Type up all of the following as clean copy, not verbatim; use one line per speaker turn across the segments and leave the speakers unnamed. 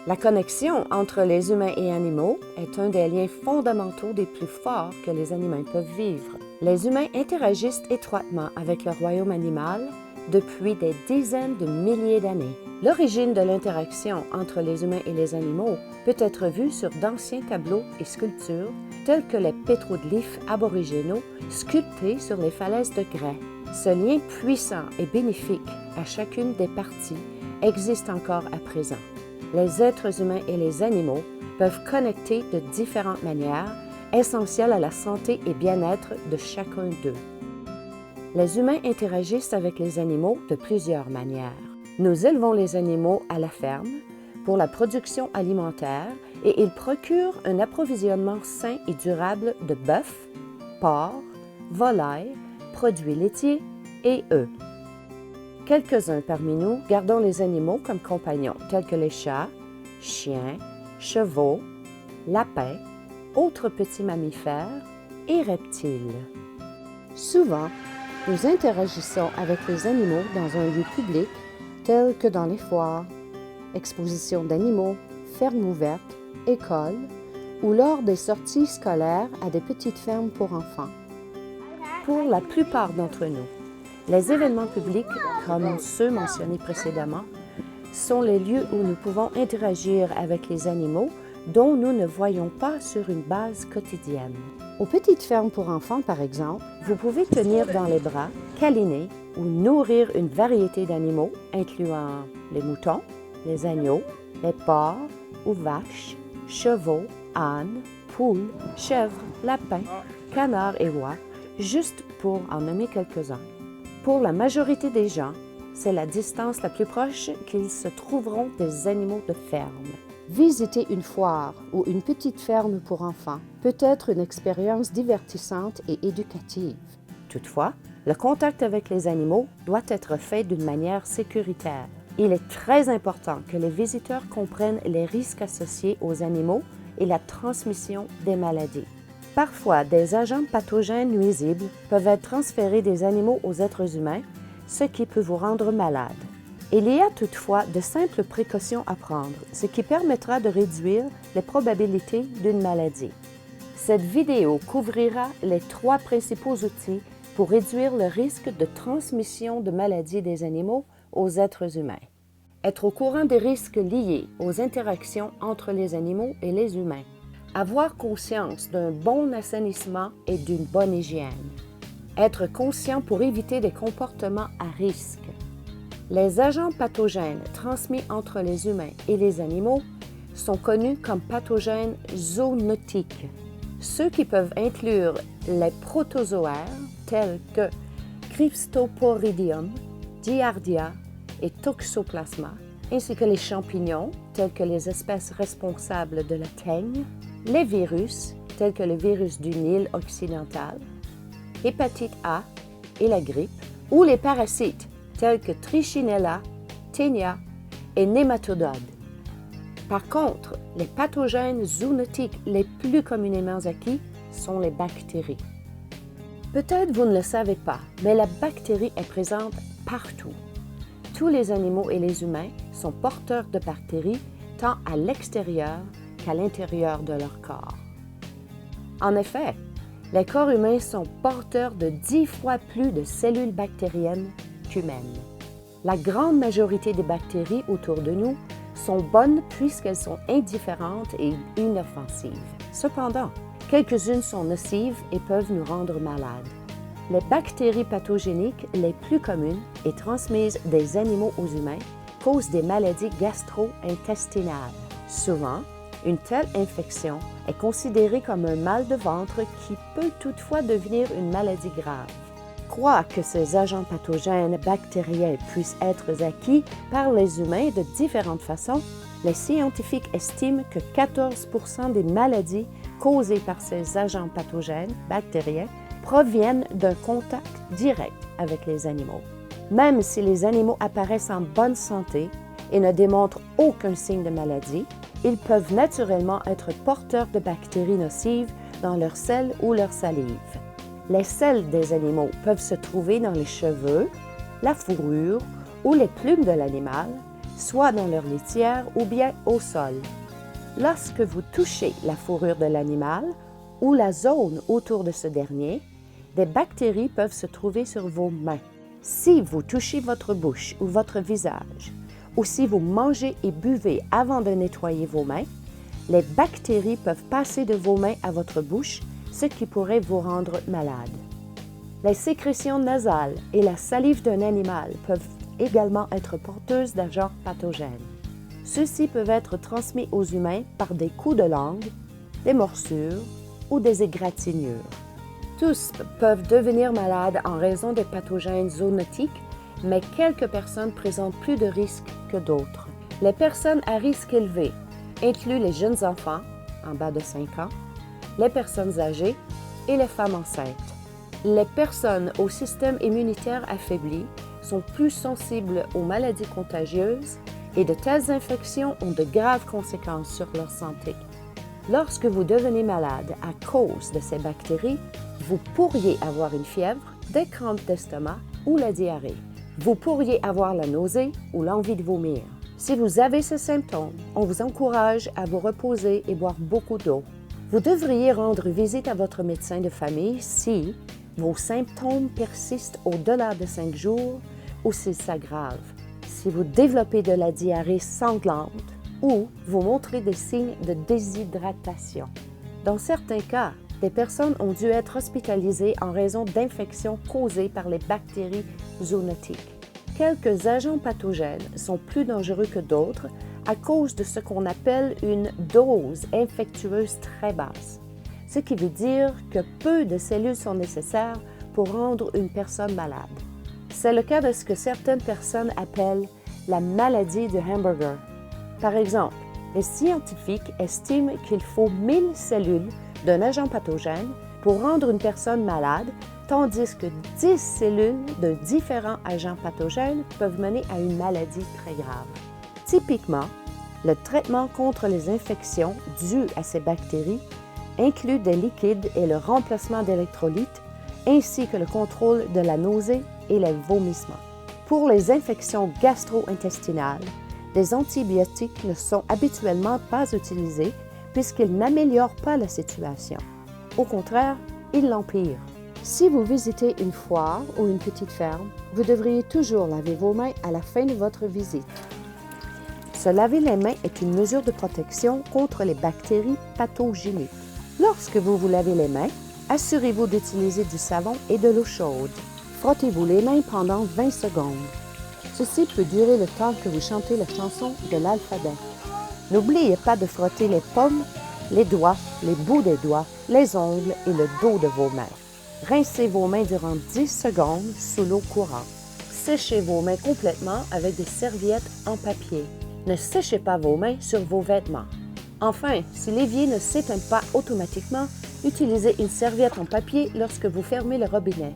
La connexion entre les humains et animaux est un des liens fondamentaux des plus forts que les animaux peuvent vivre. Les humains interagissent étroitement avec le royaume animal depuis des dizaines de milliers d'années. L'origine de l'interaction entre les humains et les animaux peut être vue sur d'anciens tableaux et sculptures tels que les pétroglyphes aborigénaux sculptés sur les falaises de grès. Ce lien puissant et bénéfique à chacune des parties existe encore à présent. Les êtres humains et les animaux peuvent connecter de différentes manières, essentielles à la santé et bien-être de chacun d'eux. Les humains interagissent avec les animaux de plusieurs manières. Nous élevons les animaux à la ferme pour la production alimentaire et ils procurent un approvisionnement sain et durable de bœuf, porc, volailles, produits laitiers et œufs. Quelques-uns parmi nous gardons les animaux comme compagnons, tels que les chats, chiens, chevaux, lapins, autres petits mammifères et reptiles. Souvent, nous interagissons avec les animaux dans un lieu public, tel que dans les foires, expositions d'animaux, fermes ouvertes, écoles ou lors des sorties scolaires à des petites fermes pour enfants. Pour la plupart d'entre nous, les événements publics, comme ceux mentionnés précédemment, sont les lieux où nous pouvons interagir avec les animaux dont nous ne voyons pas sur une base quotidienne. Aux petites fermes pour enfants, par exemple, vous pouvez tenir dans les bras, câliner ou nourrir une variété d'animaux, incluant les moutons, les agneaux, les porcs ou vaches, chevaux, ânes, poules, chèvres, lapins, canards et oies, juste pour en nommer quelques-uns. Pour la majorité des gens, c'est la distance la plus proche qu'ils se trouveront des animaux de ferme. Visiter une foire ou une petite ferme pour enfants peut être une expérience divertissante et éducative. Toutefois, le contact avec les animaux doit être fait d'une manière sécuritaire. Il est très important que les visiteurs comprennent les risques associés aux animaux et la transmission des maladies. Parfois, des agents pathogènes nuisibles peuvent être transférés des animaux aux êtres humains, ce qui peut vous rendre malade. Il y a toutefois de simples précautions à prendre, ce qui permettra de réduire les probabilités d'une maladie. Cette vidéo couvrira les 3 principaux outils pour réduire le risque de transmission de maladies des animaux aux êtres humains. Être au courant des risques liés aux interactions entre les animaux et les humains. Avoir conscience d'un bon assainissement et d'une bonne hygiène. Être conscient pour éviter des comportements à risque. Les agents pathogènes transmis entre les humains et les animaux sont connus comme pathogènes zoonotiques, ceux qui peuvent inclure les protozoaires tels que Cryptosporidium, Giardia et Toxoplasma, ainsi que les champignons tels que les espèces responsables de la teigne, les virus tels que le virus du Nil occidental, l'hépatite A et la grippe, ou les parasites tels que Trichinella, Ténia et Nématododes. Par contre, les pathogènes zoonotiques les plus communément acquis sont les bactéries. Peut-être vous ne le savez pas, mais la bactérie est présente partout. Tous les animaux et les humains sont porteurs de bactéries tant à l'extérieur qu'à l'intérieur de leur corps. En effet, les corps humains sont porteurs de 10 fois plus de cellules bactériennes qu'humaines. La grande majorité des bactéries autour de nous sont bonnes puisqu'elles sont indifférentes et inoffensives. Cependant, quelques-unes sont nocives et peuvent nous rendre malades. Les bactéries pathogéniques les plus communes et transmises des animaux aux humains causent des maladies gastro-intestinales. Souvent, une telle infection est considérée comme un mal de ventre qui peut toutefois devenir une maladie grave. Croire que ces agents pathogènes bactériens puissent être acquis par les humains de différentes façons, les scientifiques estiment que 14% des maladies causées par ces agents pathogènes bactériens proviennent d'un contact direct avec les animaux. Même si les animaux apparaissent en bonne santé et ne démontrent aucun signe de maladie, ils peuvent naturellement être porteurs de bactéries nocives dans leur sel ou leur salive. Les selles des animaux peuvent se trouver dans les cheveux, la fourrure ou les plumes de l'animal, soit dans leur litière ou bien au sol. Lorsque vous touchez la fourrure de l'animal ou la zone autour de ce dernier, des bactéries peuvent se trouver sur vos mains. Si vous touchez votre bouche ou votre visage, ou si vous mangez et buvez avant de nettoyer vos mains, les bactéries peuvent passer de vos mains à votre bouche, ce qui pourrait vous rendre malade. Les sécrétions nasales et la salive d'un animal peuvent également être porteuses d'agents pathogènes. Ceux-ci peuvent être transmis aux humains par des coups de langue, des morsures ou des égratignures. Tous peuvent devenir malades en raison des pathogènes zoonotiques, mais quelques personnes présentent plus de risques que d'autres. Les personnes à risque élevé incluent les jeunes enfants, en bas de 5 ans, les personnes âgées et les femmes enceintes. Les personnes au système immunitaire affaibli sont plus sensibles aux maladies contagieuses et de telles infections ont de graves conséquences sur leur santé. Lorsque vous devenez malade à cause de ces bactéries, vous pourriez avoir une fièvre, des crampes d'estomac ou la diarrhée. Vous pourriez avoir la nausée ou l'envie de vomir. Si vous avez ces symptômes, on vous encourage à vous reposer et boire beaucoup d'eau. Vous devriez rendre visite à votre médecin de famille si vos symptômes persistent au-delà de 5 jours ou s'ils s'aggravent, si vous développez de la diarrhée sanglante ou vous montrez des signes de déshydratation. Dans certains cas, des personnes ont dû être hospitalisées en raison d'infections causées par les bactéries zoonotiques. Quelques agents pathogènes sont plus dangereux que d'autres à cause de ce qu'on appelle une dose infectieuse très basse, ce qui veut dire que peu de cellules sont nécessaires pour rendre une personne malade. C'est le cas de ce que certaines personnes appellent la maladie du hamburger. Par exemple, les scientifiques estiment qu'il faut 1000 cellules d'un agent pathogène pour rendre une personne malade, tandis que 10 cellules de différents agents pathogènes peuvent mener à une maladie très grave. Typiquement, le traitement contre les infections dues à ces bactéries inclut des liquides et le remplacement d'électrolytes, ainsi que le contrôle de la nausée et les vomissements. Pour les infections gastro-intestinales, des antibiotiques ne sont habituellement pas utilisés puisqu'ils n'améliorent pas la situation. Au contraire, ils l'empirent. Si vous visitez une foire ou une petite ferme, vous devriez toujours laver vos mains à la fin de votre visite. Se laver les mains est une mesure de protection contre les bactéries pathogéniques. Lorsque vous vous lavez les mains, assurez-vous d'utiliser du savon et de l'eau chaude. Frottez-vous les mains pendant 20 secondes. Ceci peut durer le temps que vous chantez la chanson de l'alphabet. N'oubliez pas de frotter les pommes, les doigts, les bouts des doigts, les ongles et le dos de vos mains. Rincez vos mains durant 10 secondes sous l'eau courante. Séchez vos mains complètement avec des serviettes en papier. Ne séchez pas vos mains sur vos vêtements. Enfin, si l'évier ne s'éteint pas automatiquement, utilisez une serviette en papier lorsque vous fermez le robinet.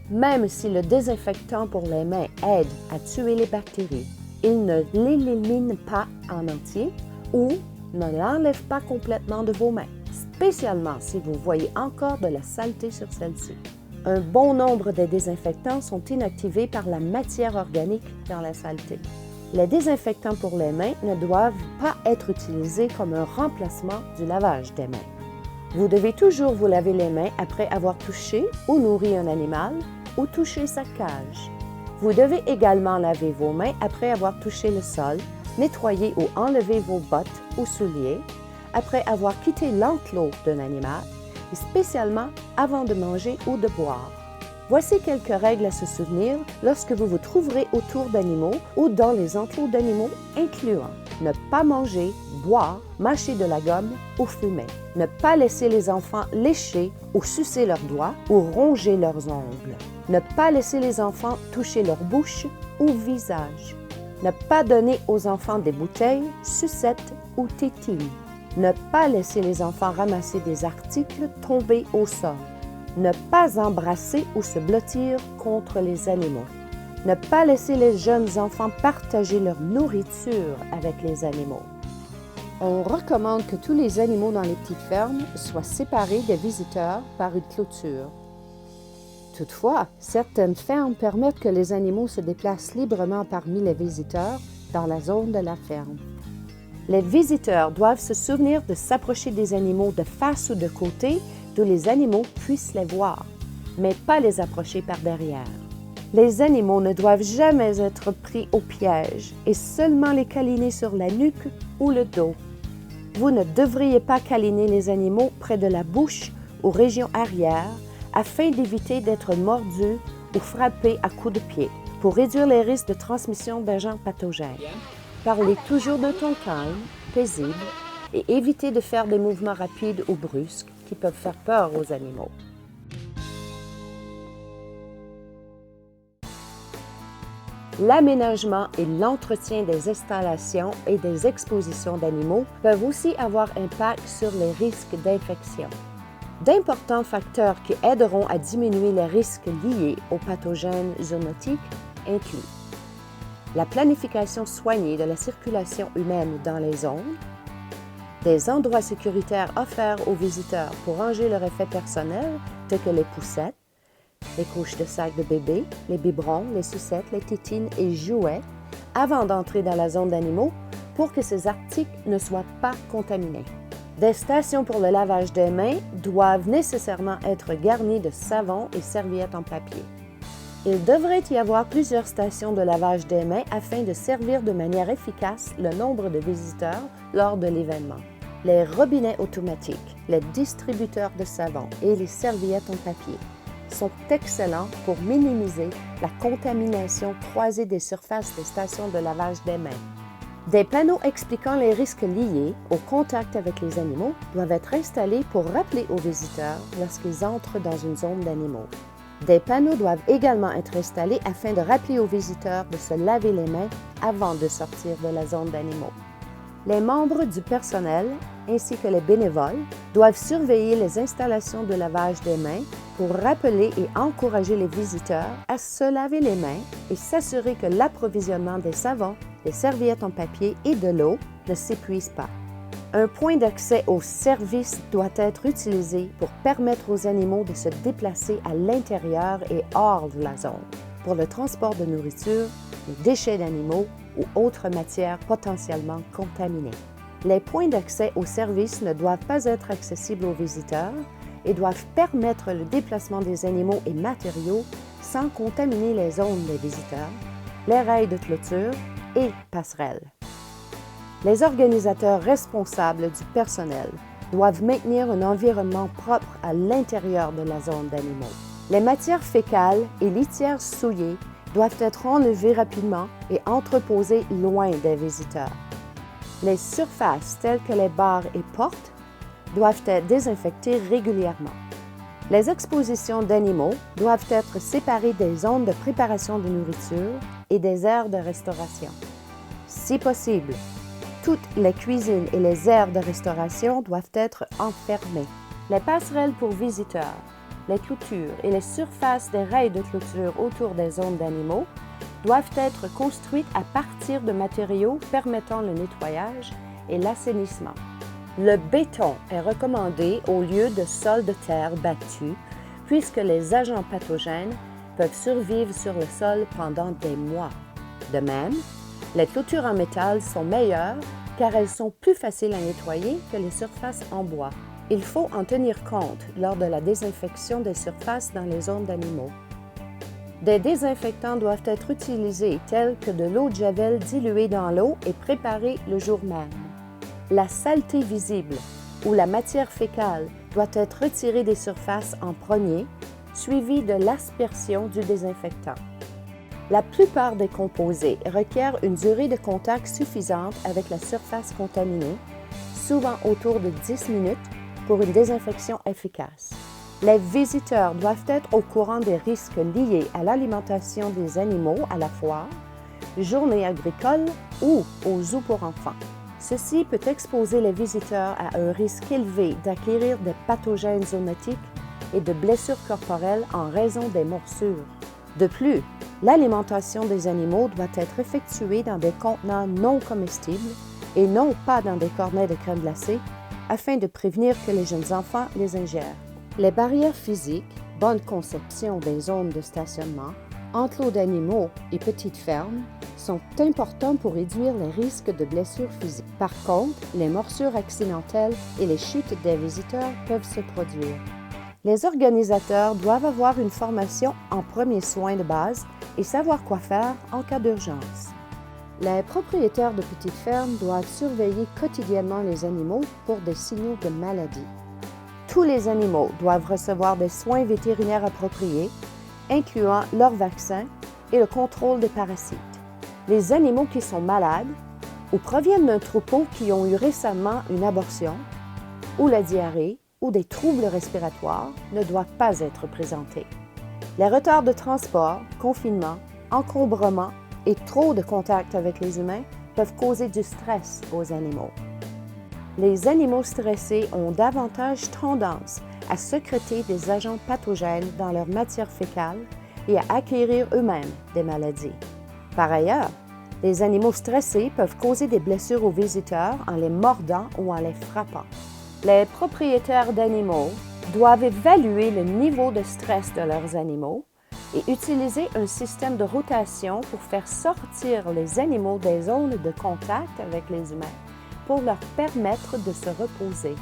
Même si le désinfectant pour les mains aide à tuer les bactéries, il ne l'élimine pas en entier ou ne l'enlève pas complètement de vos mains, spécialement si vous voyez encore de la saleté sur celle-ci. Un bon nombre des désinfectants sont inactivés par la matière organique dans la saleté. Les désinfectants pour les mains ne doivent pas être utilisés comme un remplacement du lavage des mains. Vous devez toujours vous laver les mains après avoir touché ou nourri un animal ou touché sa cage. Vous devez également laver vos mains après avoir touché le sol, nettoyer ou enlever vos bottes ou souliers, après avoir quitté l'enclos d'un animal et spécialement avant de manger ou de boire. Voici quelques règles à se souvenir lorsque vous vous trouverez autour d'animaux ou dans les enclos d'animaux, incluant ne pas manger, boire, mâcher de la gomme ou fumer. Ne pas laisser les enfants lécher ou sucer leurs doigts ou ronger leurs ongles. Ne pas laisser les enfants toucher leur bouche ou visage. Ne pas donner aux enfants des bouteilles, sucettes ou tétines. Ne pas laisser les enfants ramasser des articles tombés au sol. Ne pas embrasser ou se blottir contre les animaux. Ne pas laisser les jeunes enfants partager leur nourriture avec les animaux. On recommande que tous les animaux dans les petites fermes soient séparés des visiteurs par une clôture. Toutefois, certaines fermes permettent que les animaux se déplacent librement parmi les visiteurs dans la zone de la ferme. Les visiteurs doivent se souvenir de s'approcher des animaux de face ou de côté, d'où les animaux puissent les voir, mais pas les approcher par derrière. Les animaux ne doivent jamais être pris au piège et seulement les câliner sur la nuque ou le dos. Vous ne devriez pas câliner les animaux près de la bouche ou région arrière afin d'éviter d'être mordus ou frappés à coups de pied pour réduire les risques de transmission d'agents pathogènes. Parlez toujours de ton calme, paisible et évitez de faire des mouvements rapides ou brusques qui peuvent faire peur aux animaux. L'aménagement et l'entretien des installations et des expositions d'animaux peuvent aussi avoir impact sur les risques d'infection. D'importants facteurs qui aideront à diminuer les risques liés aux pathogènes zoonotiques incluent la planification soignée de la circulation humaine dans les zones, des endroits sécuritaires offerts aux visiteurs pour ranger leurs effets personnels tels que les poussettes, les couches de sac de bébé, les biberons, les sucettes, les tétines et jouets avant d'entrer dans la zone d'animaux pour que ces articles ne soient pas contaminés. Des stations pour le lavage des mains doivent nécessairement être garnies de savon et serviettes en papier. Il devrait y avoir plusieurs stations de lavage des mains afin de servir de manière efficace le nombre de visiteurs lors de l'événement. Les robinets automatiques, les distributeurs de savon et les serviettes en papier sont excellents pour minimiser la contamination croisée des surfaces des stations de lavage des mains. Des panneaux expliquant les risques liés au contact avec les animaux doivent être installés pour rappeler aux visiteurs lorsqu'ils entrent dans une zone d'animaux. Des panneaux doivent également être installés afin de rappeler aux visiteurs de se laver les mains avant de sortir de la zone d'animaux. Les membres du personnel ainsi que les bénévoles doivent surveiller les installations de lavage des mains pour rappeler et encourager les visiteurs à se laver les mains et s'assurer que l'approvisionnement des savons, des serviettes en papier et de l'eau ne s'épuise pas. Un point d'accès aux services doit être utilisé pour permettre aux animaux de se déplacer à l'intérieur et hors de la zone pour le transport de nourriture, de déchets d'animaux ou autres matières potentiellement contaminées. Les points d'accès aux services ne doivent pas être accessibles aux visiteurs et doivent permettre le déplacement des animaux et matériaux sans contaminer les zones des visiteurs, les rails de clôture et passerelles. Les organisateurs responsables du personnel doivent maintenir un environnement propre à l'intérieur de la zone d'animaux. Les matières fécales et litières souillées doivent être enlevées rapidement et entreposées loin des visiteurs. Les surfaces telles que les barres et portes doivent être désinfectées régulièrement. Les expositions d'animaux doivent être séparées des zones de préparation de nourriture et des aires de restauration. Si possible, toutes les cuisines et les aires de restauration doivent être enfermées. Les passerelles pour visiteurs, les clôtures et les surfaces des rails de clôture autour des zones d'animaux doivent être construites à partir de matériaux permettant le nettoyage et l'assainissement. Le béton est recommandé au lieu de sol de terre battu puisque les agents pathogènes peuvent survivre sur le sol pendant des mois. De même, les clôtures en métal sont meilleures car elles sont plus faciles à nettoyer que les surfaces en bois. Il faut en tenir compte lors de la désinfection des surfaces dans les zones d'animaux. Des désinfectants doivent être utilisés tels que de l'eau de javel diluée dans l'eau et préparée le jour même. La saleté visible ou la matière fécale doit être retirée des surfaces en premier, suivie de l'aspersion du désinfectant. La plupart des composés requièrent une durée de contact suffisante avec la surface contaminée, souvent autour de 10 minutes, pour une désinfection efficace. Les visiteurs doivent être au courant des risques liés à l'alimentation des animaux à la foire, journée agricole ou au zoo pour enfants. Ceci peut exposer les visiteurs à un risque élevé d'acquérir des pathogènes zoonotiques et de blessures corporelles en raison des morsures. De plus, l'alimentation des animaux doit être effectuée dans des contenants non comestibles et non pas dans des cornets de crème glacée afin de prévenir que les jeunes enfants les ingèrent. Les barrières physiques, bonne conception des zones de stationnement, enclos d'animaux et petites fermes, sont importants pour réduire les risques de blessures physiques. Par contre, les morsures accidentelles et les chutes des visiteurs peuvent se produire. Les organisateurs doivent avoir une formation en premiers soins de base et savoir quoi faire en cas d'urgence. Les propriétaires de petites fermes doivent surveiller quotidiennement les animaux pour des signaux de maladie. Tous les animaux doivent recevoir des soins vétérinaires appropriés, incluant leur vaccin et le contrôle des parasites. Les animaux qui sont malades ou proviennent d'un troupeau qui ont eu récemment une abortion ou la diarrhée ou des troubles respiratoires ne doivent pas être présentés. Les retards de transport, confinement, encombrement et trop de contact avec les humains peuvent causer du stress aux animaux. Les animaux stressés ont davantage tendance à sécréter des agents pathogènes dans leur matière fécale et à acquérir eux-mêmes des maladies. Par ailleurs, les animaux stressés peuvent causer des blessures aux visiteurs en les mordant ou en les frappant. Les propriétaires d'animaux doivent évaluer le niveau de stress de leurs animaux et utiliser un système de rotation pour faire sortir les animaux des zones de contact avec les humains pour leur permettre de se reposer.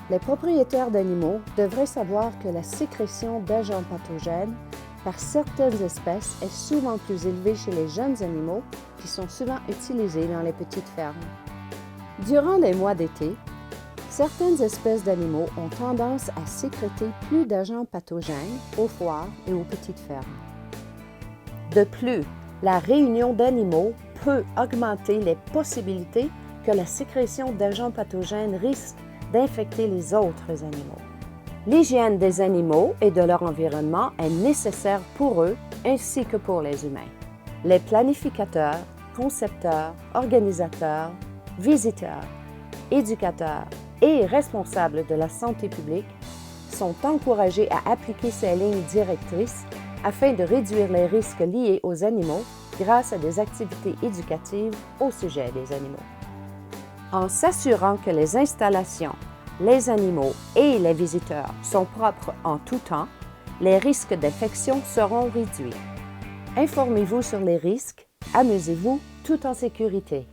Les propriétaires d'animaux devraient savoir que la sécrétion d'agents pathogènes par certaines espèces est souvent plus élevée chez les jeunes animaux qui sont souvent utilisés dans les petites fermes. Durant les mois d'été, certaines espèces d'animaux ont tendance à sécréter plus d'agents pathogènes aux foires et aux petites fermes. De plus, la réunion d'animaux peut augmenter les possibilités que la sécrétion d'agents pathogènes risque d'infecter les autres animaux. L'hygiène des animaux et de leur environnement est nécessaire pour eux ainsi que pour les humains. Les planificateurs, concepteurs, organisateurs, visiteurs, éducateurs et responsables de la santé publique sont encouragés à appliquer ces lignes directrices afin de réduire les risques liés aux animaux grâce à des activités éducatives au sujet des animaux. En s'assurant que les installations, les animaux et les visiteurs sont propres en tout temps, les risques d'infection seront réduits. Informez-vous sur les risques, amusez-vous tout en sécurité.